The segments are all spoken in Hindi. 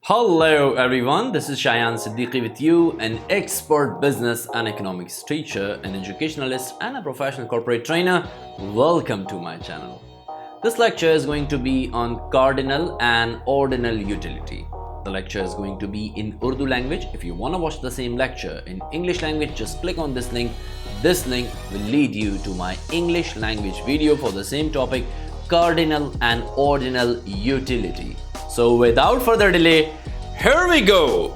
Hello everyone, this is Shayan Siddiqui with you, an expert business and economics teacher, an educationalist and a professional corporate trainer. Welcome to my channel. This lecture is going to be on cardinal and ordinal utility. The lecture is going to be in Urdu language. If you want to watch the same lecture in English language, just click on this link. This link will lead you to my English language video for the same topic, cardinal and ordinal utility. So without further delay, here we go!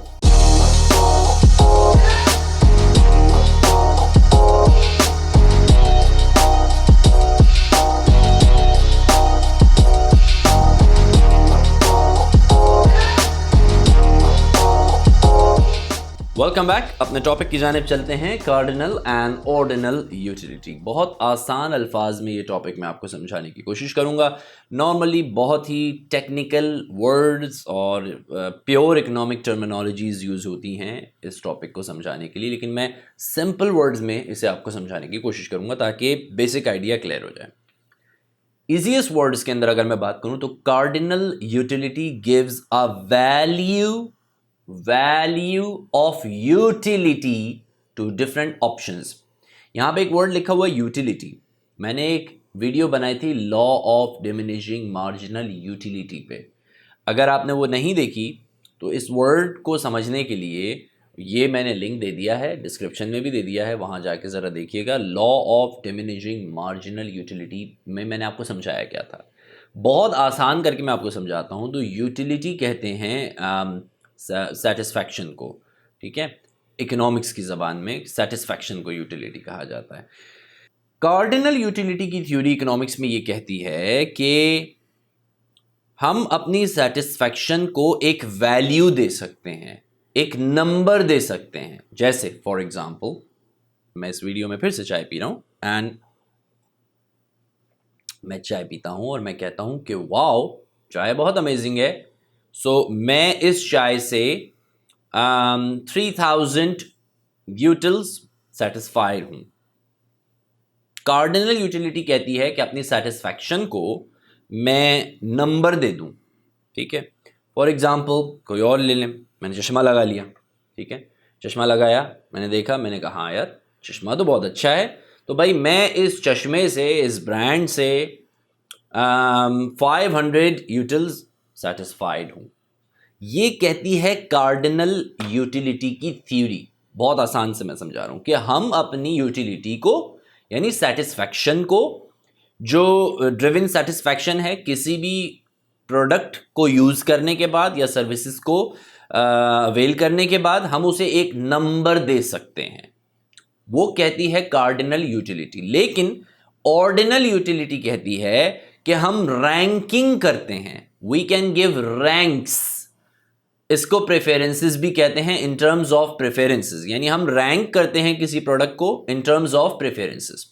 Welcome back. अपने टॉपिक की जानिब चलते हैं, कार्डिनल एंड ऑर्डिनल यूटिलिटी। बहुत आसान अल्फाज में ये टॉपिक मैं आपको समझाने की कोशिश करूंगा। नॉर्मली बहुत ही टेक्निकल वर्ड्स और प्योर इकोनॉमिक टर्मिनोलॉजीज़ यूज़ होती हैं इस टॉपिक को समझाने के लिए, लेकिन मैं सिंपल वर्ड्स में इसे आपको समझाने की कोशिश करूंगा ताकि बेसिक आइडिया क्लियर हो जाए। ईजीएस्ट वर्ड्स के अंदर अगर मैं बात करूं तो cardinal utility gives a value of utility to different options. यहां पे एक वर्ड लिखा हुआ है यूटिलिटी। मैंने एक वीडियो बनाई थी law of diminishing marginal utility पे। अगर आपने वो नहीं देखी तो इस वर्ड को समझने के लिए ये मैंने लिंक दे दिया है, डिस्क्रिप्शन में भी दे दिया है, वहां जाके ज़रा देखिएगा। Law of diminishing marginal utility में मैंने आपको समझाया क्या था। बहुत आसान करके मैं आपको समझाता हूँ। तो यूटिलिटी कहते हैं सेटिस्फैक्शन को, ठीक है। इकोनॉमिक्स की ज़बान में सेटिस्फैक्शन को यूटिलिटी कहा जाता है। कार्डिनल यूटिलिटी की थ्योरी इकोनॉमिक्स में ये कहती है कि हम अपनी सेटिस्फैक्शन को एक वैल्यू दे सकते हैं, एक नंबर दे सकते हैं। जैसे फॉर एग्जांपल, मैं इस वीडियो में फिर से चाय पी रहा हूँ एंड मैं चाय पीता हूँ और मैं कहता हूँ कि वाओ, चाय बहुत अमेजिंग है। सो मैं इस चाय से 3000 यूटिल्स सेटिस्फाइड हूँ। कार्डिनल यूटिलिटी कहती है कि अपनी सेटिस्फैक्शन को मैं नंबर दे दूँ, ठीक है। फॉर एग्जांपल कोई और ले लें, मैंने चश्मा लगा लिया, ठीक है। चश्मा लगाया, मैंने देखा, मैंने कहा हाँ यार चश्मा तो बहुत अच्छा है, तो भाई मैं इस चश्मे से, इस ब्रांड से 500 यूटिल्स सेटिस्फाइड हूँ। ये कहती है कार्डिनल यूटिलिटी की थ्योरी। बहुत आसान से मैं समझा रहा हूँ कि हम अपनी यूटिलिटी को, यानी सेटिस्फैक्शन को, जो ड्रिवन सेटिस्फैक्शन है किसी भी प्रोडक्ट को यूज़ करने के बाद या सर्विसेज को अवेल करने के बाद, हम उसे एक नंबर दे सकते हैं। वो कहती है कार्डिनल यूटिलिटी। लेकिन ऑर्डिनल यूटिलिटी कहती है कि हम रैंकिंग करते हैं। We can give ranks. इसको प्रेफरेंसेस भी कहते हैं, इन टर्म्स ऑफ प्रेफरेंसेस, यानी हम रैंक करते हैं किसी प्रोडक्ट को इन टर्म्स ऑफ प्रेफरेंसेस।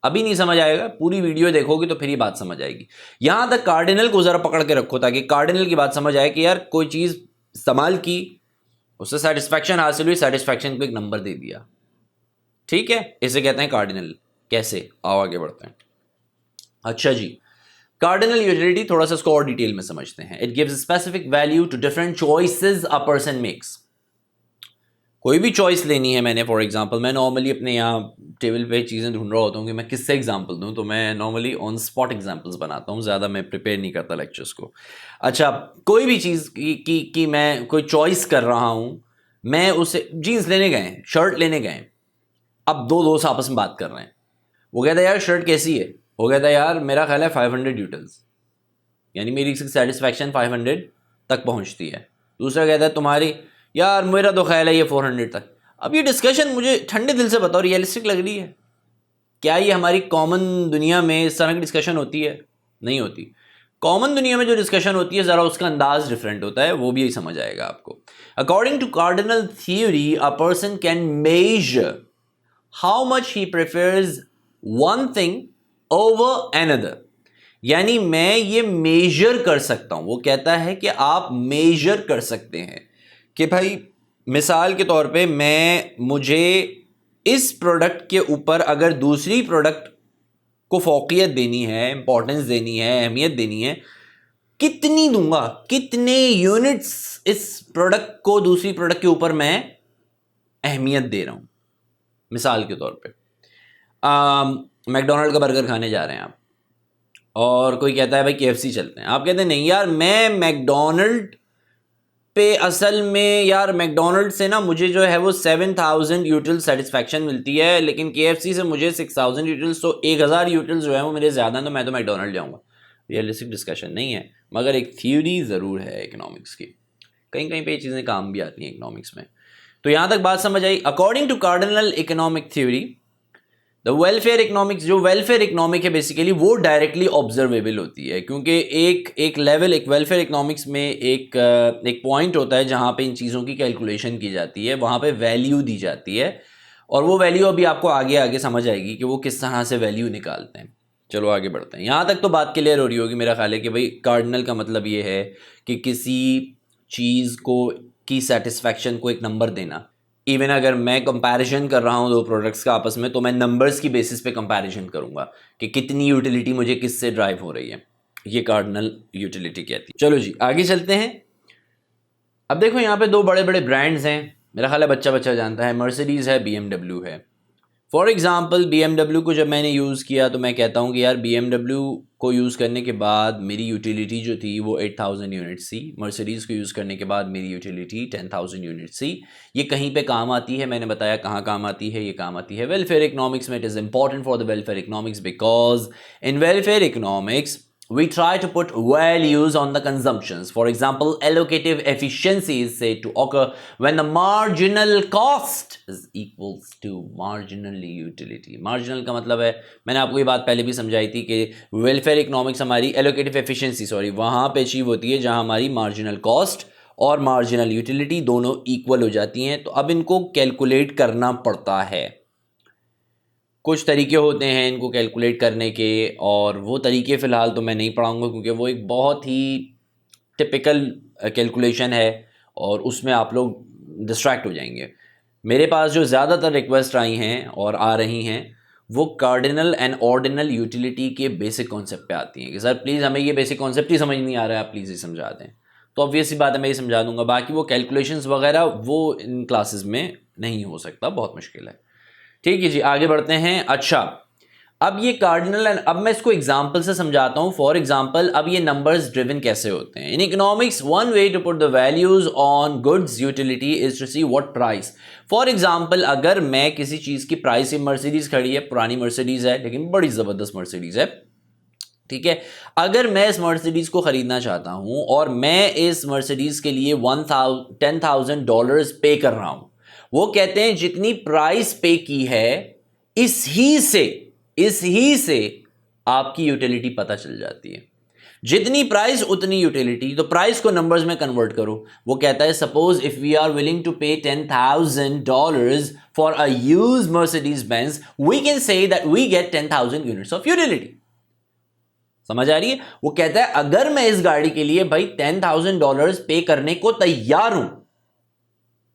अभी नहीं समझ आएगा, पूरी वीडियो देखोगे तो फिर ये बात समझ आएगी। यहां तक कार्डिनल को जरा पकड़ के रखो ताकि कार्डिनल की बात समझ आए कि यार कोई चीज़ इस्तेमाल की, उससे सेटिस्फैक्शन हासिल हुई, सेटिस्फैक्शन को एक नंबर दे दिया, ठीक है। इसे कहते हैं कार्डिनल। कैसे, आओ आगे बढ़ते हैं। अच्छा जी, कार्डिनल यूटिलिटी थोड़ा सा इसको और डिटेल में समझते हैं। It gives specific value to different choices a person makes. कोई भी चॉइस लेनी है मैंने, फॉर एग्जांपल मैं नॉर्मली अपने यहाँ टेबल पे चीज़ें ढूंढ रहा होता हूँ कि मैं किससे एग्जांपल दूँ, तो मैं नॉर्मली ऑन स्पॉट एग्जांपल्स बनाता हूँ, ज़्यादा मैं प्रिपेयर नहीं करता लेक्चर्स को। अच्छा, कोई भी चीज़ की मैं कोई चॉइस कर रहा हूँ, मैं उसे जीन्स लेने गए, शर्ट लेने गए, अब दो दोस्त आपस में बात कर रहे हैं। वो कहता है यार शर्ट कैसी है, वो कहता है यार मेरा ख्याल है 500 यूटिल्स, यानी मेरी सेटिस्फैक्शन 500 तक पहुंचती है। दूसरा कहता है तुम्हारी, यार मेरा तो ख्याल है ये 400 तक। अब ये डिस्कशन मुझे ठंडे दिल से बताओ रियलिस्टिक लग रही है? क्या ये हमारी कॉमन दुनिया में इस तरह की डिस्कशन होती है? नहीं होती। कॉमन दुनिया में जो डिस्कशन होती है ज़रा उसका अंदाज डिफरेंट होता है, वो भी यही समझ आएगा आपको। According to cardinal theory, a person can measure how much he prefers one thing over another. यानी मैं ये मेजर कर सकता हूं। वो कहता है कि आप मेजर कर सकते हैं कि भाई मिसाल के तौर पे मुझे इस प्रोडक्ट के ऊपर अगर दूसरी प्रोडक्ट को फोकियत देनी है, इंपॉर्टेंस देनी है, अहमियत देनी है, कितनी दूंगा, कितने यूनिट्स इस प्रोडक्ट को दूसरी प्रोडक्ट के ऊपर मैं अहमियत दे रहा हूं। मिसाल के तौर पे मैकडोनल्ड का बर्गर खाने जा रहे हैं आप, और कोई कहता है भाई KFC चलते हैं। आप कहते हैं नहीं यार, मैं मैकडोनल्ड पे असल में यार मैकडोनल्ड से ना मुझे जो है वो 7000 यूटिल सेटिस्फैक्शन मिलती है, लेकिन KFC से मुझे 6000 यूटिल्स, तो 1000 यूटिल्स जो है वो मेरे ज़्यादा, तो मैं तो मैकडोनल्ड जाऊँगा। रियलिस्टिक डिस्कशन नहीं है, मगर एक थ्योरी ज़रूर है इकोनॉमिक्स की, कहीं कहीं पे ये चीज़ें काम भी आती हैं इकोनॉमिक्स में। तो यहाँ तक बात समझ आई। According to cardinal economic theory, the welfare economics, जो वेलफेयर इकोनॉमिक है बेसिकली वो डायरेक्टली ऑब्जर्वेबल होती है, क्योंकि एक लेवल, एक वेलफेयर इकोनॉमिक्स में एक पॉइंट होता है जहाँ पे इन चीज़ों की कैलकुलेशन की जाती है, वहाँ पे वैल्यू दी जाती है, और वो वैल्यू अभी आपको आगे आगे समझ आएगी कि वो किस तरह से वैल्यू निकालते हैं। चलो आगे बढ़ते हैं। यहाँ तक तो बात क्लियर हो रही होगी मेरा ख्याल है कि भाई कार्डिनल का मतलब ये है कि किसी चीज़ को की सेटिस्फैक्शन को एक नंबर देना। इवन अगर मैं कंपैरिजन कर रहा हूँ दो प्रोडक्ट्स का आपस में, तो मैं नंबर्स की बेसिस पे कंपैरिजन करूँगा कि कितनी यूटिलिटी मुझे किससे ड्राइव हो रही है। ये कार्डिनल यूटिलिटी कहती है। चलो जी आगे चलते हैं। अब देखो यहाँ पे दो बड़े बड़े ब्रांड्स हैं, मेरा ख्याल है बच्चा बच्चा जानता है, मर्सिडीज़ है, BMW है। फॉर एग्ज़ाम्पल BMW को जब मैंने यूज़ किया तो मैं कहता हूँ कि यार BMW को यूज़ करने के बाद मेरी यूटिलिटी जो थी वो 8000 यूनिट्स थी। मर्सिडीज़ को यूज़ करने के बाद मेरी यूटिलिटी 10000 यूनिट्स थी। ये कहीं पे काम आती है, मैंने बताया कहाँ काम आती है। ये काम आती है वेलफेयर इकोनॉमिक्स में। It is important for the welfare economics because in welfare economics we try to put values on the consumptions. For example, allocative efficiency is said to occur when the marginal cost is equals to marginal utility. Marginal का मतलब है, मैंने आपको ये बात पहले भी समझाई थी कि वेलफेयर इकोनॉमिक्स हमारी allocative efficiency वहाँ पे अचीव होती है जहाँ हमारी marginal cost और marginal utility दोनों इक्वल हो जाती हैं। तो अब इनको कैलकुलेट करना पड़ता है। कुछ तरीके होते हैं इनको कैलकुलेट करने के, और वो तरीके फ़िलहाल तो मैं नहीं पढ़ाऊँगा क्योंकि वो एक बहुत ही टिपिकल कैलकुलेशन है और उसमें आप लोग डिस्ट्रैक्ट हो जाएंगे। मेरे पास जो ज़्यादातर रिक्वेस्ट आई हैं और आ रही हैं वो कार्डिनल एंड ऑर्डिनल यूटिलिटी के बेसिक कॉन्सेप्ट पे आती हैं कि सर प्लीज़ हमें ये बेसिक कॉन्सेप्ट ही समझ नहीं आ रहा है, आप प्लीज़ ये समझा दें। तो ऑब्वियस सी बात है मैं ये समझा दूंगा, बाकी वो कैलकुलेशंस वगैरह वो इन क्लासेस में नहीं हो सकता, बहुत मुश्किल है। ठीक है जी आगे बढ़ते हैं। अच्छा अब ये कार्डिनल एंड, अब मैं इसको एग्जांपल से समझाता हूं। फॉर एग्जांपल अब ये नंबर्स ड्रिवन कैसे होते हैं in economics. One way to put the values on goods utility is to see what price. For example अगर मैं किसी चीज की प्राइस, मर्सिडीज खड़ी है, पुरानी मर्सिडीज है लेकिन बड़ी जबरदस्त मर्सिडीज है, ठीक है। अगर मैं इस मर्सिडीज को खरीदना चाहता हूं और मैं इस मर्सिडीज के लिए $10,000 पे कर रहा हूं, वो कहते हैं जितनी प्राइस पे की है इस ही से आपकी यूटिलिटी पता चल जाती है। जितनी प्राइस उतनी यूटिलिटी। तो प्राइस को नंबर्स में कन्वर्ट करो। वो कहता है suppose if we are willing to pay $10,000 for a used Mercedes Benz, we can say that we get 10,000 units of utility. समझ आ रही है? वो कहता है अगर मैं इस गाड़ी के लिए भाई $10,000 पे करने को तैयार हूं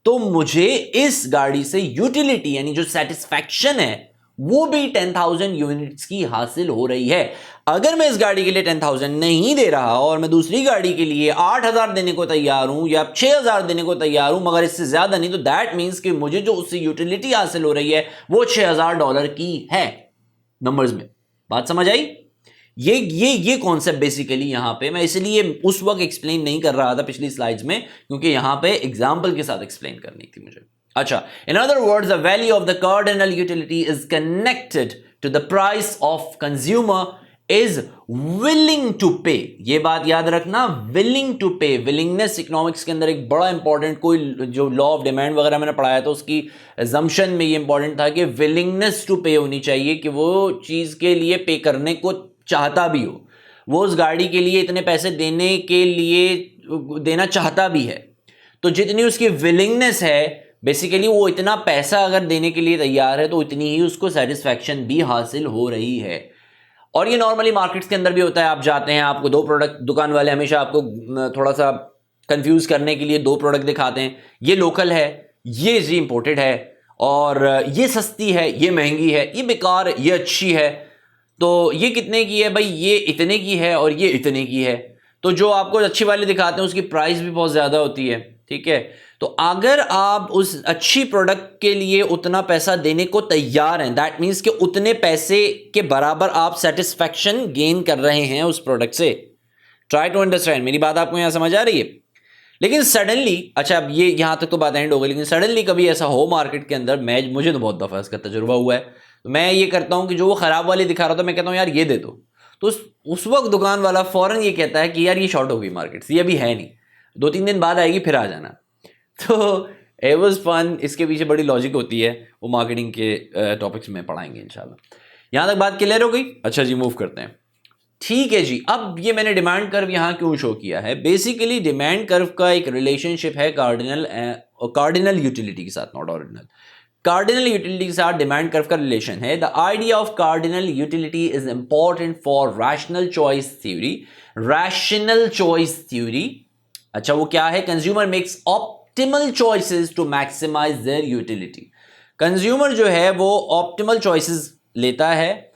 तो मुझे इस गाड़ी से यूटिलिटी यानी जो सेटिस्फैक्शन है वो भी 10,000 यूनिट्स की हासिल हो रही है। अगर मैं इस गाड़ी के लिए 10,000 नहीं दे रहा और मैं दूसरी गाड़ी के लिए 8,000 देने को तैयार हूं या 6,000 देने को तैयार हूं मगर इससे ज्यादा नहीं, तो दैट मीन्स कि मुझे जो उससे यूटिलिटी हासिल हो रही है वो $6,000 की है नंबर्स में। बात समझ आई? ये कॉन्सेप्ट बेसिकली यहां पे मैं इसलिए उस वक्त एक्सप्लेन नहीं कर रहा था पिछली स्लाइड्स में क्योंकि यहां पे एग्जांपल के साथ एक्सप्लेन करनी थी मुझे। अच्छा, in other words the value of the cardinal utility is connected to the price of consumer is willing to pay. ये बात याद रखना, willing to pay. Willingness economics के अंदर एक बड़ा इंपॉर्टेंट, कोई जो लॉ ऑफ डिमांड वगैरह मैंने पढ़ाया था उसकी अजम्पशन में ये इंपॉर्टेंट था कि विलिंगनेस टू पे होनी चाहिए, कि वो चीज के लिए पे करने को चाहता भी हो, वो उस गाड़ी के लिए इतने पैसे देने के लिए देना चाहता भी है। तो जितनी उसकी विलिंगनेस है बेसिकली, वो इतना पैसा अगर देने के लिए तैयार है तो इतनी ही उसको सेटिस्फैक्शन भी हासिल हो रही है। और ये नॉर्मली मार्केट्स के अंदर भी होता है। आप जाते हैं, आपको दो प्रोडक्ट, दुकान वाले हमेशा आपको थोड़ा सा कंफ्यूज करने के लिए दो प्रोडक्ट दिखाते हैं, ये लोकल है, ये इंपोर्टेड है, और ये सस्ती है, ये महंगी है, ये बेकार ये अच्छी है, तो ये कितने की है भाई, ये इतने की है और ये इतने की है। तो जो आपको अच्छी वाली दिखाते हैं उसकी प्राइस भी बहुत ज़्यादा होती है, ठीक है। तो अगर आप उस अच्छी प्रोडक्ट के लिए उतना पैसा देने को तैयार हैं, दैट मीन्स कि उतने पैसे के बराबर आप सेटिस्फैक्शन गेन कर रहे हैं उस प्रोडक्ट से। ट्राई टू अंडरस्टैंड, मेरी बात आपको यहां समझ आ रही है। लेकिन सडनली, अच्छा अब ये यहां तक तो बात एंड हो गई, लेकिन सडनली कभी ऐसा हो मार्केट के अंदर, मुझे तो बहुत दफ़ा इसका तजुर्बा हुआ है, तो मैं ये करता हूं कि जो वो ख़राब वाली दिखा रहा था मैं कहता हूं यार ये दे दो, तो उस वक्त दुकान वाला फ़ौरन ये कहता है कि यार ये शॉर्ट हो गई मार्केट से, ये अभी है नहीं, 2-3 दिन बाद आएगी फिर आ जाना। तो इट वाज फन, इसके पीछे बड़ी लॉजिक होती है, वो मार्केटिंग के टॉपिक्स में पढ़ाएंगे इंशाल्लाह। यहां तक बात क्लियर हो गई? अच्छा जी, मूव करते हैं। ठीक है जी, अब ये मैंने डिमांड कर्व यहां क्यों शो किया है? बेसिकली डिमांड कर्व का एक रिलेशनशिप है कार्डिनल यूटिलिटी के साथ, नॉट ऑर्डिनल। कार्डिनल यूटिलिटी के साथ डिमांड कर्व का रिलेशन है। The idea of cardinal utility is important for rational choice theory. Rational choice theory, अच्छा वो क्या है? Consumer makes optimal choices to maximise their utility. Consumer जो है वो ऑप्टिमल चॉइसेस लेता है,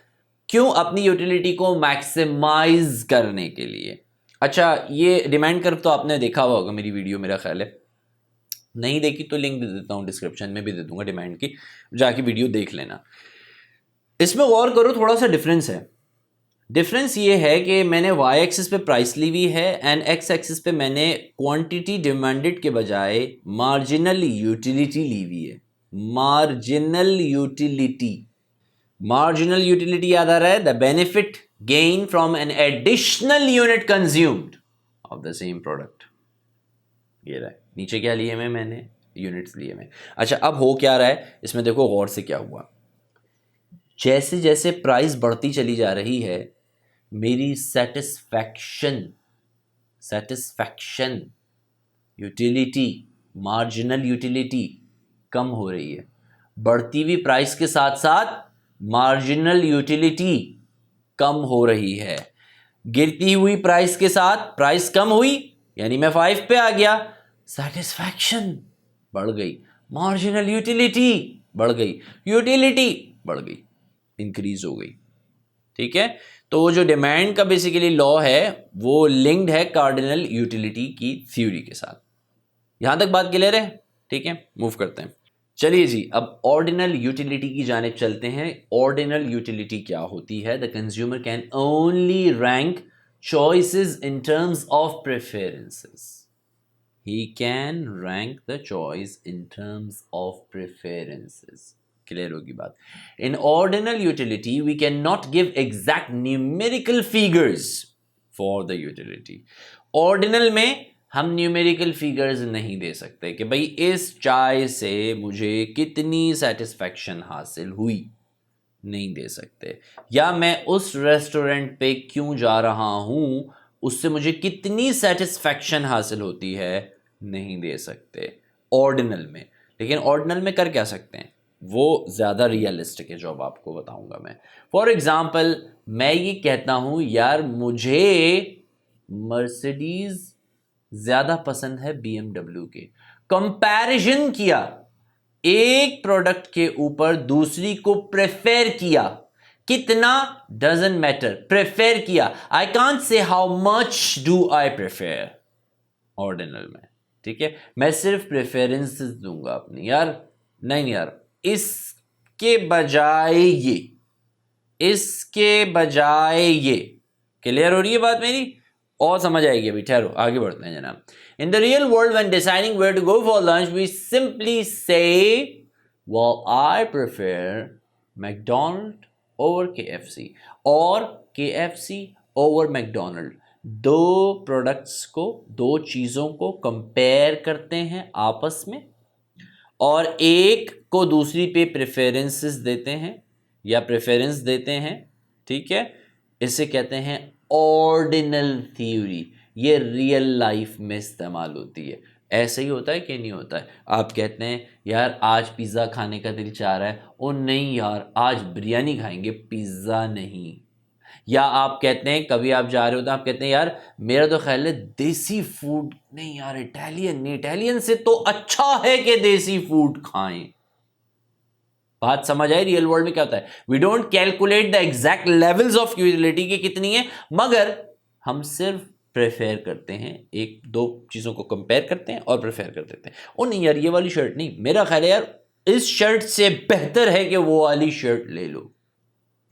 क्यों? अपनी यूटिलिटी को मैक्सिमाइज करने के लिए। अच्छा, ये डिमांड कर्व तो आपने देखा हुआ होगा मेरी वीडियो, मेरा ख्याल है। नहीं देखी तो लिंक दे देता हूँ, डिस्क्रिप्शन में भी दे दूंगा डिमांड की, जाके वीडियो देख लेना। इसमें गौर करो, थोड़ा सा डिफरेंस है। डिफरेंस ये है कि मैंने वाई एक्सिस पे प्राइस ली हुई है एंड एक्स एक्सिस पे मैंने क्वांटिटी डिमांडेड के बजाय मार्जिनल यूटिलिटी ली हुई है। मार्जिनल यूटिलिटी, मार्जिनल यूटिलिटी याद आ रहा है? The benefit gain from an additional unit consumed of the same product. ये रहा है, नीचे क्या लिए मैंने यूनिट्स लिए मैं। अच्छा, अब हो क्या रहा है इसमें, देखो गौर से क्या हुआ। जैसे जैसे प्राइस बढ़ती चली जा रही है, मेरी सेटिस्फैक्शन यूटिलिटी, मार्जिनल यूटिलिटी कम हो रही है। बढ़ती हुई प्राइस के साथ साथ मार्जिनल यूटिलिटी कम हो रही है। गिरती हुई प्राइस के साथ प्राइस कम हुई, यानी मैं 5 पे आ गया, सेटिस्फैक्शन बढ़ गई, मार्जिनल यूटिलिटी बढ़ गई, यूटिलिटी बढ़ गई, इंक्रीज हो गई। ठीक है, तो जो डिमांड का बेसिकली लॉ है वो लिंक्ड है कार्डिनल यूटिलिटी की थ्योरी के साथ। यहां तक बात क्लियर है? ठीक है, मूव करते हैं। चलिए जी, अब ऑर्डिनल यूटिलिटी की जानिब चलते हैं। ऑर्डिनल यूटिलिटी क्या होती है? The consumer can only rank choices in terms of preferences. He can rank the choice in terms of preferences. Clear होगी बात? In ordinal utility, we cannot give exact numerical figures for the utility. Ordinal में हम न्यूमेरिकल फिगर्स नहीं दे सकते कि भाई इस चाय से मुझे कितनी सेटिस्फैक्शन हासिल हुई, नहीं दे सकते। या मैं उस रेस्टोरेंट पे क्यों जा रहा हूं, उससे मुझे कितनी सेटिस्फैक्शन हासिल होती है, नहीं दे सकते ऑर्डिनल में। लेकिन ऑर्डिनल में कर क्या सकते हैं, वो ज़्यादा रियलिस्टिक है जो अब आपको बताऊंगा मैं। फॉर एग्जाम्पल, मैं ये कहता हूं यार मुझे मर्सिडीज ज़्यादा पसंद है BMW के। कंपैरिजन किया, एक प्रोडक्ट के ऊपर दूसरी को प्रेफर किया, कितना डजंट मैटर, प्रेफर किया। I can't say how much do I prefer ordinal में। ठीक है, मैं सिर्फ प्रेफरेंसेस दूंगा अपनी, यार नहीं यार इसके बजाय ये, इसके बजाय ये। क्लियर हो रही है बात मेरी? और समझ आएगी अभी, ठहरो आगे बढ़ते हैं जनाब। In the real world when deciding where to go for lunch we simply say well I prefer McDonald over KFC और KFC over McDonald। दो प्रोडक्ट्स को, दो चीज़ों को कंपेयर करते हैं आपस में और एक को दूसरी पे प्रेफरेंसेस देते हैं या प्रेफरेंस देते हैं। ठीक है, इसे कहते हैं ऑर्डिनल थ्योरी। ये रियल लाइफ में इस्तेमाल होती है। ऐसे ही होता है कि नहीं होता है? आप कहते हैं यार आज पिज़्ज़ा खाने का दिल चाह रहा है, ओ नहीं यार आज बिरयानी खाएंगे, पिज़्ज़ा नहीं। या आप कहते हैं कभी आप जा रहे हो तो आप कहते हैं यार मेरा तो ख्याल है देसी फूड नहीं यार, इटालियन नहीं, इटालियन से तो अच्छा है कि देसी फूड खाएं। बात समझ आई? रियल वर्ल्ड में क्या होता है, we don't calculate the exact levels of utility की कितनी है, मगर हम सिर्फ प्रेफर करते हैं, एक दो चीज़ों को कंपेयर करते हैं और प्रेफर कर देते हैं। ओ नहीं यार, ये वाली शर्ट नहीं, मेरा ख्याल है यार इस शर्ट से बेहतर है कि वो वाली शर्ट ले लो।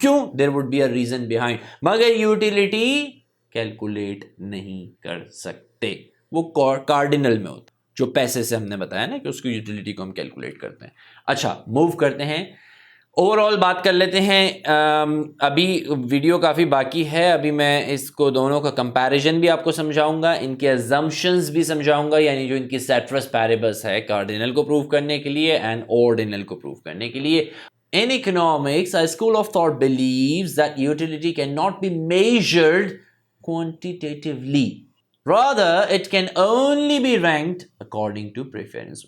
क्यों? There would be a reason behind, मगर यूटिलिटी कैलकुलेट नहीं कर सकते, वो कार्डिनल में होता, जो पैसे से हमने बताया ना कि उसकी यूटिलिटी को हम कैलकुलेट करते हैं। अच्छा, मूव करते हैं, ओवरऑल बात कर लेते हैं। अभी वीडियो काफ़ी बाकी है, अभी मैं इसको दोनों का कंपैरिजन भी आपको समझाऊंगा, इनके अजम्पशंस भी समझाऊंगा, यानी जो इनकी सेट्रस पैरेबल्स है कार्डिनल को प्रूव करने के लिए एंड ऑर्डिनल को प्रूव करने के लिए। In economics, a school of thought believes that utility cannot be measured quantitatively. Rather, it can only be ranked according to preference.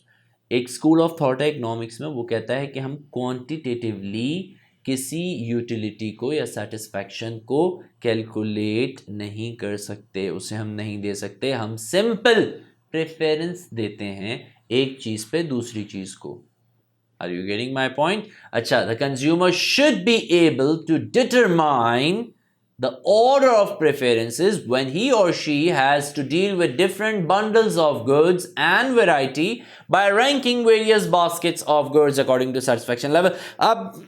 एक स्कूल ऑफ थॉट है इकोनॉमिक्स में, वो कहता है कि हम क्वांटिटेटिवली किसी यूटिलिटी को या सेटिस्फैक्शन को कैलकुलेट नहीं कर सकते, उसे हम नहीं दे सकते, हम सिंपल प्रेफरेंस देते हैं एक चीज़ पे दूसरी चीज़ को। Are you getting my point? अच्छा, the consumer should be able to determine the order of preferences when he or she has to deal with different bundles of goods and variety by ranking various baskets of goods according to satisfaction level. अब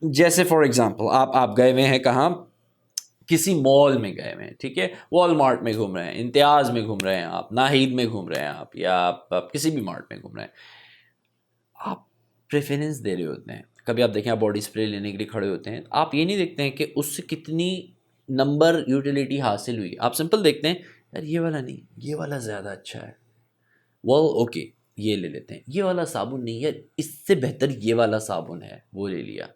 जैसे फॉर एग्जाम्पल आप गए हुए हैं कहाँ, किसी मॉल में गए हुए हैं, ठीक है, वॉलमार्ट में घूम रहे हैं, इम्तियाज़ में घूम रहे हैं आप, नाहिद में घूम रहे हैं आप, या आप किसी भी मार्ट में घूम रहे हैं, आप प्रेफरेंस दे रहे होते हैं। कभी आप देखें, आप बॉडी स्प्रे लेने के लिए खड़े होते हैं, आप ये नहीं देखते हैं कि उससे कितनी नंबर यूटिलिटी हासिल हुई, आप सिंपल देखते हैं यार ये वाला नहीं, ये वाला ज़्यादा अच्छा है, वो ओके ये ले लेते हैं, ये वाला साबुन नहीं है, इससे बेहतर ये वाला साबुन है, वो ले लिया,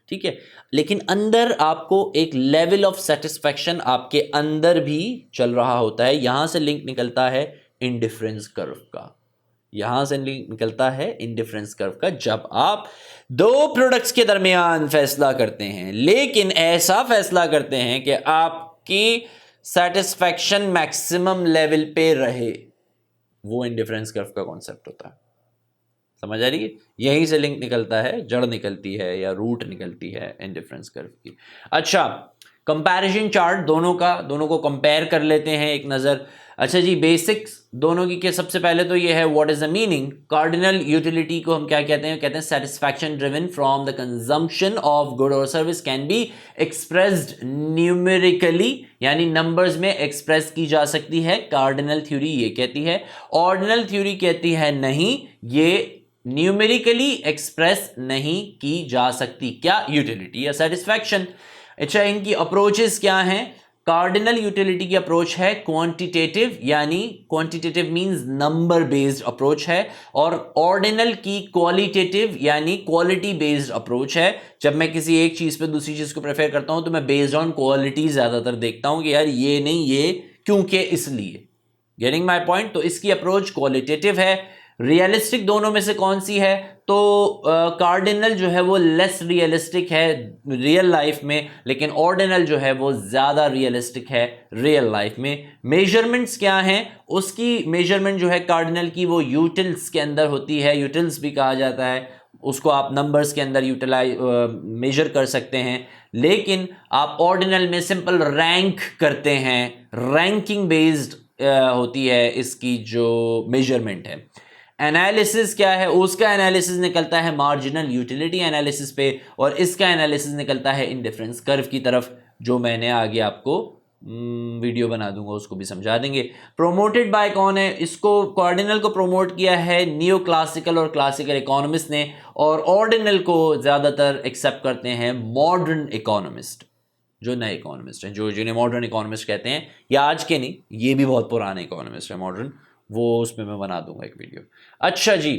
ठीक है। लेकिन अंदर आपको एक लेवल ऑफ सेटिस्फैक्शन आपके अंदर भी चल रहा होता है, यहाँ से लिंक निकलता है इंडिफरेंस कर्व का, यहां से निकलता है इंडिफरेंस कर्व का। जब आप दो प्रोडक्ट्स के दरमियान फैसला करते हैं, लेकिन ऐसा फैसला करते हैं कि आपकी सेटिस्फैक्शन मैक्सिमम लेवल पे रहे, वो इंडिफरेंस कर्व का कॉन्सेप्ट होता है। समझ आ रही है? यहीं से लिंक निकलता है, जड़ निकलती है या रूट निकलती है इंडिफरेंस कर्व की। अच्छा, कंपैरिजन चार्ट दोनों को कंपेयर कर लेते हैं एक नज़र। अच्छा जी, बेसिक्स दोनों की क्या, सबसे पहले तो ये है what is the meaning. Cardinal utility को हम क्या कहते हैं? कहते हैं satisfaction driven from the consumption of good और service can be expressed numerically, यानी नंबर्स में एक्सप्रेस की जा सकती है, कार्डिनल थ्योरी ये कहती है। ऑर्डिनल थ्योरी कहती है नहीं, ये न्यूमेरिकली एक्सप्रेस नहीं की जा सकती, क्या? यूटिलिटी या सेटिस्फैक्शन। अच्छा, इनकी अप्रोचेस क्या हैं? कार्डिनल यूटिलिटी की अप्रोच है क्वांटिटेटिव, यानी quantitative means number based approach है, और ऑर्डिनल की क्वालिटेटिव यानी क्वालिटी बेस्ड अप्रोच है। जब मैं किसी एक चीज पे दूसरी चीज को प्रेफर करता हूं तो मैं बेस्ड ऑन क्वालिटी ज्यादातर देखता हूं कि यार ये नहीं, ये क्योंकि इसलिए। Getting my point? तो इसकी अप्रोच क्वालिटेटिव है। रियलिस्टिक दोनों में से कौन सी है? तो कार्डिनल जो है वो लेस रियलिस्टिक है रियल लाइफ में, लेकिन ऑर्डिनल जो है वो ज़्यादा रियलिस्टिक है रियल लाइफ में। मेजरमेंट्स क्या हैं? उसकी मेजरमेंट जो है कार्डिनल की वो यूटिल्स के अंदर होती है, यूटिल्स भी कहा जाता है उसको, आप नंबर्स के अंदर मेजर कर सकते हैं। लेकिन आप ऑर्डिनल में सिंपल रैंक करते हैं, रैंकिंग बेस्ड होती है इसकी जो मेजरमेंट है। एनालिसिस क्या है? उसका एनालिसिस निकलता है मार्जिनल यूटिलिटी एनालिसिस पे, और इसका एनालिसिस निकलता है इंडिफरेंस कर्व की तरफ, जो मैंने आगे आपको वीडियो बना दूंगा उसको भी समझा देंगे। प्रोमोटेड बाय कौन है? इसको कार्डिनल को प्रोमोट किया है नियो क्लासिकल और क्लासिकल इकोनॉमिस्ट ने, और ऑर्डिनल को ज़्यादातर एक्सेप्ट करते हैं मॉडर्न इकोनॉमिस्ट, जो नए इकोनॉमिस्ट हैं, जो जिन्हें मॉडर्न इकोनॉमिस्ट कहते हैं, या आज के नहीं, ये भी बहुत पुराने इकोनॉमिस्ट है मॉडर्न, वो उसमें मैं बना दूंगा एक वीडियो। अच्छा जी,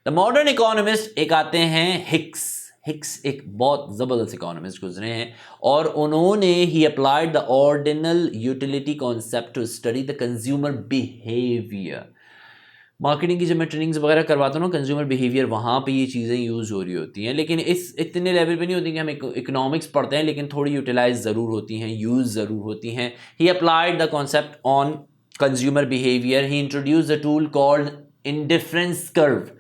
द मॉडर्न इकोनॉमिस्ट एक आते हैं हिक्स। हिक्स एक बहुत ज़बरदस्त इकोनॉमिस्ट गुजरे हैं, और उन्होंने ही applied the ordinal utility concept to study the consumer behaviour. Marketing की जब मैं ट्रेनिंग्स वगैरह करवाता हूँ ना, कंज्यूमर बिहेवियर, वहाँ पे ये चीज़ें यूज़ हो रही होती हैं, लेकिन इस इतने लेवल पे नहीं होती कि हम इकोनॉमिक्स पढ़ते हैं, लेकिन थोड़ी यूटिलाइज ज़रूर होती हैं, यूज़ ज़रूर होती हैं। He applied the concept on consumer behaviour, he introduce the tool called indifference curve.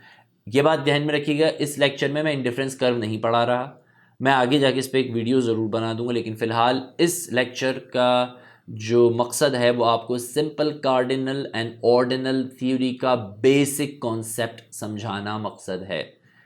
ये बात ध्यान में रखिएगा, इस लेक्चर में मैं इंडिफरेंस कर्व नहीं पढ़ा रहा, मैं आगे जाके इस पर एक वीडियो ज़रूर बना दूंगा, लेकिन फ़िलहाल इस लेक्चर का जो मकसद है वो आपको simple cardinal and ordinal theory का बेसिक कॉन्सेप्ट समझाना मकसद है।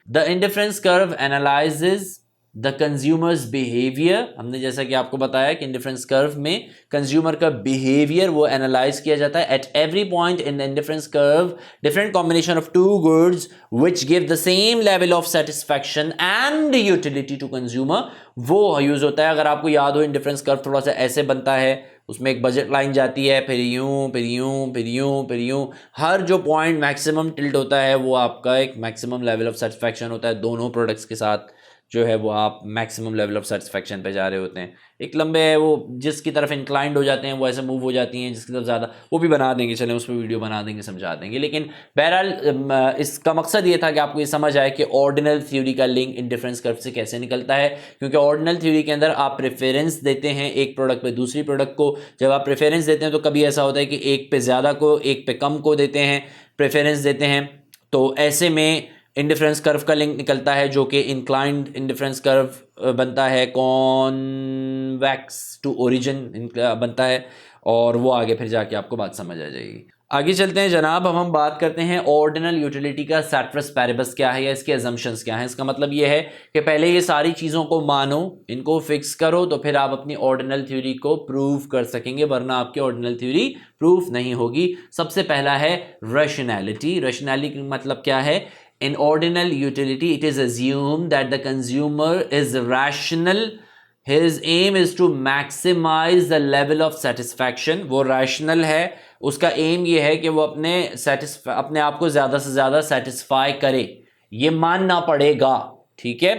The indifference curve analyses the consumer's behaviour, हमने जैसा कि आपको बताया कि इंडिफरेंस कर्व में कंज्यूमर का बिहेवियर वो एनालाइज किया जाता है। At every point in the indifference curve different combination of two goods which give the same level of satisfaction and utility to consumer, वो यूज होता है। अगर आपको याद हो इंडिफरेंस कर्व थोड़ा सा ऐसे बनता है, उसमें एक बजट लाइन जाती है, फिर यूं फिर यूं फिर यूं फिर यूं, हर जो पॉइंट मैक्सिमम टिल्ट होता है वो आपका एक मैक्सिमम लेवल ऑफ सेटिस्फैक्शन होता है। दोनों प्रोडक्ट्स के साथ जो है वो आप मैक्सिमम लेवल ऑफ सेटिस्फैक्शन पे जा रहे होते हैं। एक लंबे है वो जिसकी तरफ इंक्लाइंड हो जाते हैं वो ऐसे मूव हो जाती हैं, जिसकी तरफ ज़्यादा वो भी बना देंगे, चलें उस पर वीडियो बना देंगे, समझा देंगे। लेकिन बहरहाल इसका मकसद ये था कि आपको ये समझ आए कि ऑर्डिनल थ्योरी का लिंक इंडिफरेंस कर्व से कैसे निकलता है। क्योंकि ऑर्डिनल थ्योरी के अंदर आप प्रेफरेंस देते हैं एक प्रोडक्ट पे दूसरी प्रोडक्ट को। जब आप प्रेफरेंस देते हैं तो कभी ऐसा होता है कि एक पे ज़्यादा को एक पे कम को देते हैं, प्रेफरेंस देते हैं, तो ऐसे में इंडिफरेंस कर्व का लिंक निकलता है जो कि इंक्लाइंड इंडिफरेंस कर्व बनता है, कॉन्वेक्स टू ओरिजिन बनता है, और वो आगे फिर जाके आपको बात समझ आ जाएगी। आगे चलते हैं जनाब, हम बात करते हैं ऑर्डिनल यूटिलिटी का सेटरस पैरेबस क्या है या इसके अजम्पशंस क्या हैं। इसका मतलब ये है कि पहले ये सारी चीज़ों को मानो, इनको फिक्स करो, तो फिर आप अपनी ऑर्डिनल थ्योरी को प्रूव कर सकेंगे, वरना आपकी ऑर्डिनल थ्योरी प्रूफ नहीं होगी। सबसे पहला है रैशनैलिटी। रैशनैलिटी का मतलब क्या है? In ordinal utility, it is assumed that the consumer is rational. His aim is to maximize the level of satisfaction. वो rational है, उसका aim ये है कि वो अपने आप को ज़्यादा से ज़्यादा satisfy करे, ये मानना पड़ेगा, ठीक है।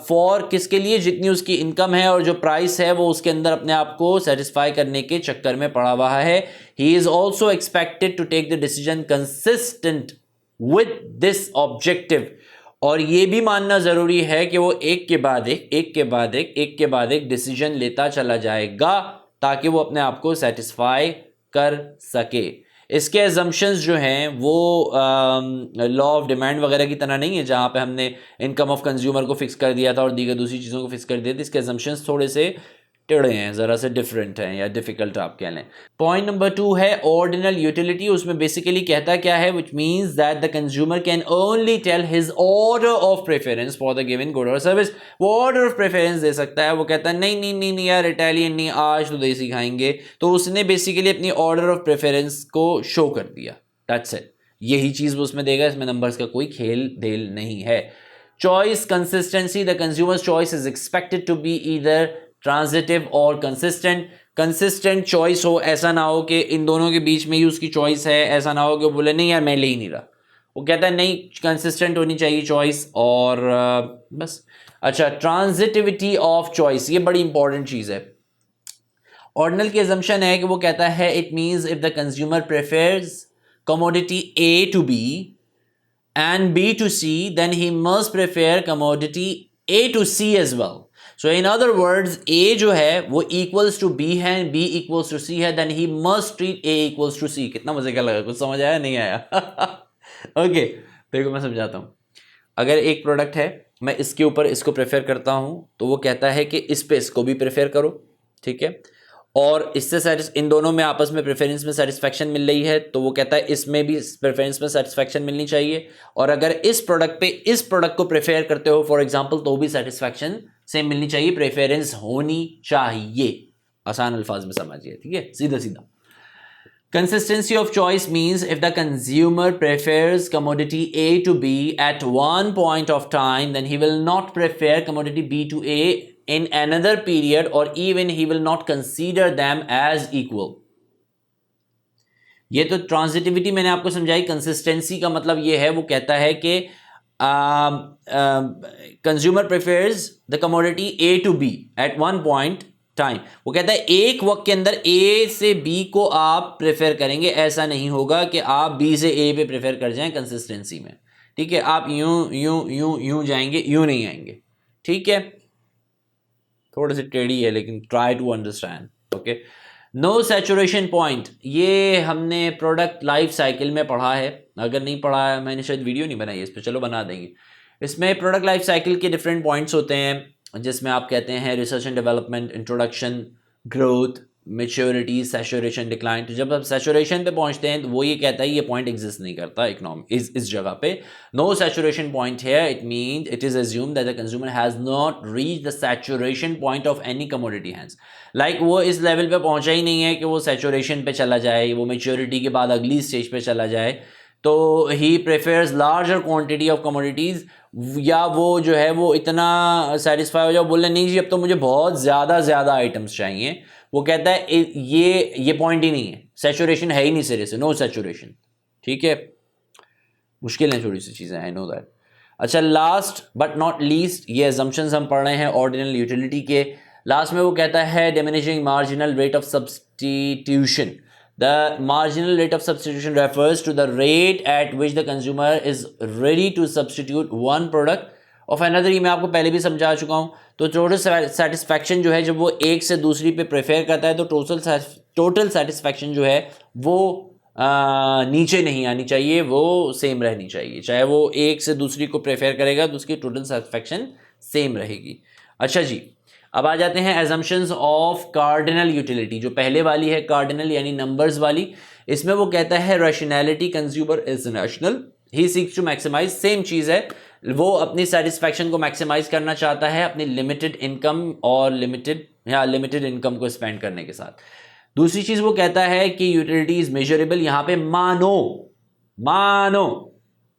फॉर किसके लिए? जितनी उसकी इनकम है और जो प्राइस है वो उसके अंदर अपने आप को सेटिस्फाई करने के चक्कर में पड़ा हुआ है। He is also expected to take the decision consistent with this objective, और ये भी मानना ज़रूरी है कि वो एक के बाद एक डिसीजन लेता चला जाएगा ताकि वो अपने आप को सेटिस्फाई कर सके। इसके एजम्पशंस जो हैं वो लॉ ऑफ डिमांड वगैरह की तरह नहीं है जहाँ पे हमने इनकम ऑफ कंज्यूमर को फिक्स कर दिया था और दीगर दूसरी चीज़ों को फिक्स कर दिया था। इसके एजम्पशंस थोड़े से टेढ़े हैं, ज़रा से डिफरेंट हैं या डिफ़िकल्ट आप कह लें। पॉइंट नंबर 2 है ऑर्डिनल यूटिलिटी। उसमें बेसिकली कहता क्या है? Which means that the consumer can only tell his order of preference for the given good और सर्विस। वो ऑर्डर ऑफ प्रेफरेंस दे सकता है। वो कहता है नहीं नहीं नहीं नहीं यार इटालियन नहीं, आज तो देसी खाएंगे, तो उसने बेसिकली अपनी ऑर्डर ऑफ प्रेफरेंस को शो कर दिया, दैट्स इट। यही चीज़ वो उसमें देगा, इसमें नंबर्स का कोई खेल देल नहीं है। Choice consistency, the consumer's choice is expected to be either transitive और कंसिस्टेंट। कंसिस्टेंट चॉइस हो, ऐसा ना हो कि इन दोनों के बीच में ही उसकी चॉइस है, ऐसा ना हो कि वो बोले नहीं यार मैं ले ही नहीं रहा। वो कहता है नहीं, कंसिस्टेंट होनी चाहिए चॉइस, और बस। अच्छा, ट्रांजिटिविटी ऑफ चॉइस, ये बड़ी इंपॉर्टेंट चीज़ है। ऑर्डिनल की अजम्पशन है कि वो कहता है it means if the consumer prefers commodity A to B and B to C, then he must prefer commodity A to C as well. So in other words, A जो है वो equals to B है, B equals to C है, then he must treat A equals to C. कितना मजे का लगा? कुछ समझ आया? नहीं आया? ओके, देखो मैं समझाता हूँ। अगर एक प्रोडक्ट है, मैं इसके ऊपर इसको प्रेफर करता हूँ, तो वो कहता है कि इस पे इसको भी प्रेफर करो, ठीक है, और इससे इन दोनों में आपस में प्रेफरेंस में सेटिस्फैक्शन मिल रही है, तो वो कहता है इसमें भी प्रेफरेंस में सेटिस्फैक्शन मिलनी चाहिए। और अगर इस प्रोडक्ट पे इस प्रोडक्ट को प्रेफर करते हो फॉर एग्जांपल, तो भी सेटिस्फैक्शन सेम मिलनी चाहिए, प्रेफरेंस होनी चाहिए। आसान अल्फाज में समझिए, ठीक है, सीधा सीधा। Consistency of choice means if the consumer prefers commodity A to B at one point of time, then he will not prefer commodity B to A in another period, or even he will not consider them as equal. ये तो ट्रांजिटिविटी मैंने आपको समझाई। कंसिस्टेंसी का मतलब ये है, वो कहता है कि consumer prefers the commodity A to B at one point time. वो कहता है एक वक्त के अंदर A से B को आप प्रेफर करेंगे, ऐसा नहीं होगा कि आप B से A पे प्रेफर कर जाएं कंसिस्टेंसी में, ठीक है। आप यूं यूं यूं यूं जाएंगे, यूं नहीं आएंगे, ठीक है। थोड़ी सी टेढ़ी है लेकिन try to understand, okay. No saturation point, ये हमने प्रोडक्ट लाइफ साइकिल में पढ़ा है। अगर नहीं पढ़ा है, मैंने शायद वीडियो नहीं बनाई इस पर, चलो बना देंगे। इसमें प्रोडक्ट लाइफ साइकिल के डिफरेंट पॉइंट्स होते हैं, जिसमें आप कहते हैं research and development, introduction, growth, maturity, saturation, decline. तो जब आप सैचुरेशन पे पहुंचते हैं तो वो ये कहता है ये पॉइंट एग्जिस्ट नहीं करता इकोनॉमी इस जगह पे। नो सैचुरेशन पॉइंट है, it mean it is assume that the consumer has not reach the saturation point of any commodity hence. Like वो इस लेवल पे पहुंचा ही नहीं है कि वो सैचुरेशन पे चला जाए, वो मेच्योरिटी के बाद अगली स्टेज पे चला जाए। तो ही prefers larger quantity of commodities, या वो जो है वो इतना सेटिस्फाई हो जाए, बोले नहीं जी अब तो मुझे बहुत ज़्यादा आइटम्स चाहिए। वो कहता है ये पॉइंट ही नहीं है, सैचुरेशन है ही नहीं सिरे से, नो सैचुरेशन। ठीक है, मुश्किल है थोड़ी सी चीज़ें, आई नो दैट। अच्छा, लास्ट बट नॉट लीस्ट, ये अजम्पशंस हम पढ़ रहे हैं ऑर्डिनल यूटिलिटी के। लास्ट में वो कहता है diminishing marginal rate of substitution. The marginal rate of substitution refers to the rate at which the consumer is ready to substitute one product of another। ये मैं आपको पहले भी समझा चुका हूँ। तो टोटल सेटिस्फैक्शन जो है जब वो एक से दूसरी पे प्रेफर करता है तो टोटल सेटिस्फैक्शन जो है वो नीचे नहीं आनी चाहिए, वो सेम रहनी चाहिए। चाहे वो एक से दूसरी को प्रेफर करेगा तो उसकी टोटल सेटिस्फैक्शन सेम रहेगी। अच्छा जी, अब आ जाते हैं एजम्पशंस ऑफ कार्डिनल यूटिलिटी। जो पहले वाली है कार्डिनल यानी नंबर्स वाली, इसमें वो कहता है rationality consumer is rational, he seeks to maximize. Same चीज़ है, वो अपनी सेटिस्फैक्शन को मैक्सिमाइज करना चाहता है अपनी लिमिटेड इनकम और लिमिटेड इनकम को स्पेंड करने के साथ। दूसरी चीज़ वो कहता है कि यूटिलिटी इज मेजरेबल। यहाँ पे मानो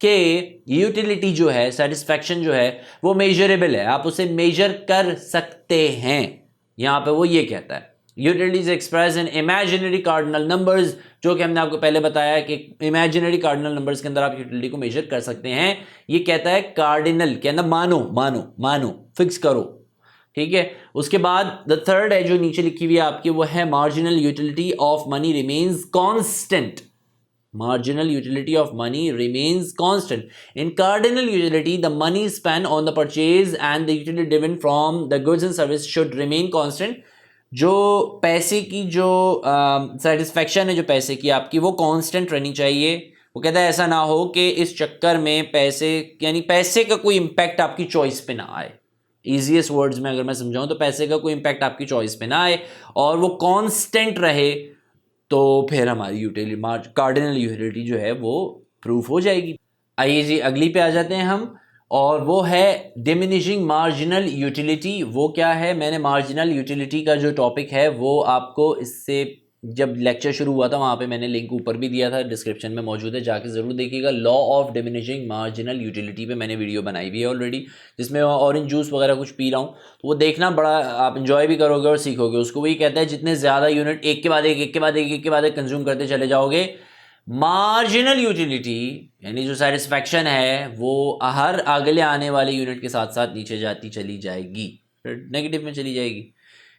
कि यूटिलिटी जो है, सेटिस्फैक्शन जो है वो मेजरेबल है, आप उसे मेजर कर सकते हैं। यहां पे वो ये कहता है utility is express in imaginary cardinal numbers, जो कि हमने आपको पहले बताया कि इमेजिनरी कार्डिनल नंबर्स के अंदर आप यूटिलिटी को मेजर कर सकते हैं। ये कहता है कार्डिनल के अंदर मानो फिक्स करो। ठीक है, उसके बाद द थर्ड है जो नीचे लिखी हुई है आपकी, वो है marginal utility of money remains constant. Marginal utility of money remains constant. In cardinal utility, the money spent on the purchase and the utility driven from the goods and service should remain constant. जो पैसे की जो सेटिस्फैक्शन है जो पैसे की आपकी, वो कांस्टेंट रहनी चाहिए। वो कहता है ऐसा ना हो कि इस चक्कर में पैसे का कोई इंपैक्ट आपकी चॉइस पे ना आए। ईजीएस्ट वर्ड्स में अगर मैं समझाऊं तो पैसे का कोई इंपैक्ट आपकी चॉइस पे ना आए और वो कांस्टेंट रहे, तो फिर हमारी कार्डिनल यूटिलिटी जो है वो प्रूफ हो जाएगी। आइए जी अगली पे आ जाते हैं हम, और वो है डिमिनिशिंग मार्जिनल यूटिलिटी। वो क्या है, मैंने मार्जिनल यूटिलिटी का जो टॉपिक है वो आपको इससे जब लेक्चर शुरू हुआ था वहाँ पे मैंने लिंक ऊपर भी दिया था, डिस्क्रिप्शन में मौजूद है, जाके ज़रूर देखिएगा। Law of diminishing marginal utility पे मैंने वीडियो बनाई हुई है ऑलरेडी, जिसमें ऑरेंज जूस वगैरह कुछ पी रहा हूँ, तो वो देखना, बड़ा आप इन्जॉय भी करोगे और सीखोगे उसको। वही कहता है जितने ज़्यादा यूनिट एक के बाद एक कंज्यूम करते चले जाओगे, मार्जिनल यूटिलिटी यानी जो सेटिस्फैक्शन है वो हर अगले आने वाले यूनिट के साथ साथ नीचे जाती चली जाएगी, नेगेटिव में चली जाएगी।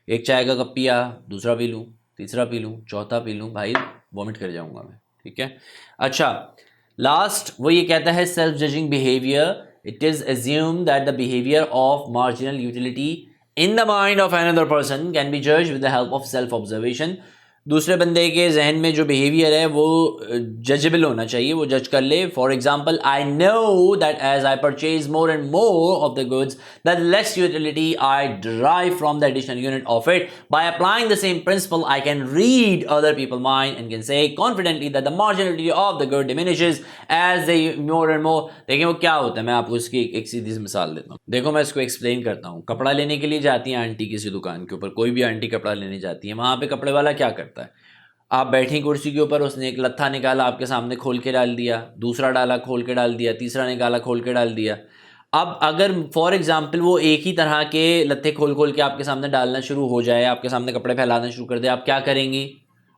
एक चाय का कप पिया, दूसरा पी लूँ, तीसरा पी लूँ, चौथा पी लूँ, भाई वॉमिट कर जाऊंगा मैं। ठीक है, अच्छा लास्ट वो ये कहता है self judging behaviour. It is assume that the behaviour of marginal utility in the mind of another person can be जज with the help of self observation. दूसरे बंदे के जहन में जो बिहेवियर है वो जजेबल होना चाहिए, वो जज कर ले। For example, I know that as I purchase more and more of the goods that less utility I derive from the additional unit of it. By applying the same principle, I can read other people's mind and can say confidently that the marginality of the good diminishes as they more and more. देखिए वो क्या होता है, मैं आपको इसकी एक सीधी सी मिसाल देता हूँ। देखो मैं इसको एक्सप्लेन करता हूँ। कपड़ा लेने के लिए जाती है आंटी किसी दुकान के ऊपर, कोई भी आंटी कपड़ा लेने जाती है, वहाँ पे कपड़े वाला क्या करता है, आप बैठी कुर्सी के ऊपर, उसने एक लत्था निकाला आपके सामने खोल के डाल दिया, दूसरा डाला खोल के डाल दिया, तीसरा निकाला खोल के डाल दिया। अब अगर फॉर एग्जाम्पल वो एक ही तरह के लत्थे खोल के आपके सामने डालना शुरू हो जाए, आपके सामने कपड़े फैलाना शुरू कर दे, आप क्या करेंगी?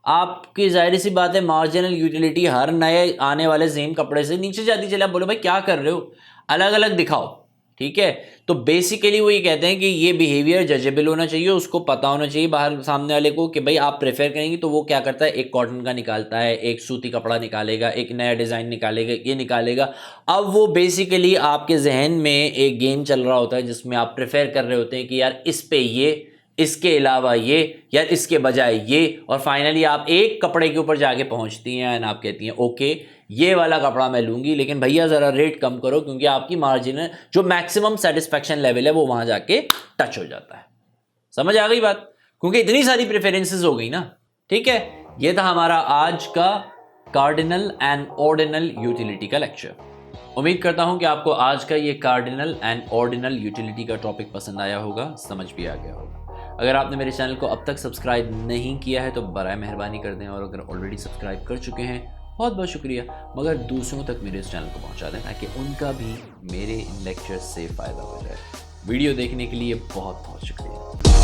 आपकी जाहिर सी बात है मार्जिनल यूटिलिटी हर नए आने वाले सेम कपड़े से नीचे जाती चले। आप बोलो भाई क्या कर रहे हो, अलग अलग दिखाओ। ठीक है, तो बेसिकली वो ये कहते हैं कि ये बिहेवियर जजेबल होना चाहिए, उसको पता होना चाहिए बाहर सामने वाले को कि भाई आप प्रेफर करेंगे, तो वो क्या करता है, एक कॉटन का निकालता है, एक सूती कपड़ा निकालेगा, एक नया डिज़ाइन निकालेगा, ये निकालेगा। अब वो बेसिकली आपके जहन में एक गेम चल रहा होता है जिसमें आप प्रेफर कर रहे होते हैं कि यार इस पे ये, इसके अलावा ये, यार इसके बजाय ये, और फाइनली आप एक कपड़े के ऊपर जाके पहुंचती हैं एंड आप कहती हैं ओके ये वाला कपड़ा मैं लूँगी, लेकिन भैया ज़रा रेट कम करो, क्योंकि आपकी मार्जिन जो मैक्सिमम सेटिस्फैक्शन लेवल है वो वहाँ जाके टच हो जाता है। समझ आ गई बात? क्योंकि इतनी सारी प्रेफरेंसेस हो गई ना। ठीक है, ये था हमारा आज का कार्डिनल एंड ऑर्डिनल यूटिलिटी का लेक्चर। उम्मीद करता हूं कि आपको आज का ये कार्डिनल एंड ऑर्डिनल यूटिलिटी का टॉपिक पसंद आया होगा, समझ भी आ गया होगा। अगर आपने मेरे चैनल को अब तक सब्सक्राइब नहीं किया है तो बराए मेहरबानी कर दें, और अगर ऑलरेडी सब्सक्राइब कर चुके हैं बहुत बहुत शुक्रिया, मगर दूसरों तक मेरे इस चैनल को पहुंचा दें ताकि उनका भी मेरे इन लेक्चर से फ़ायदा हो जाए। वीडियो देखने के लिए बहुत बहुत शुक्रिया।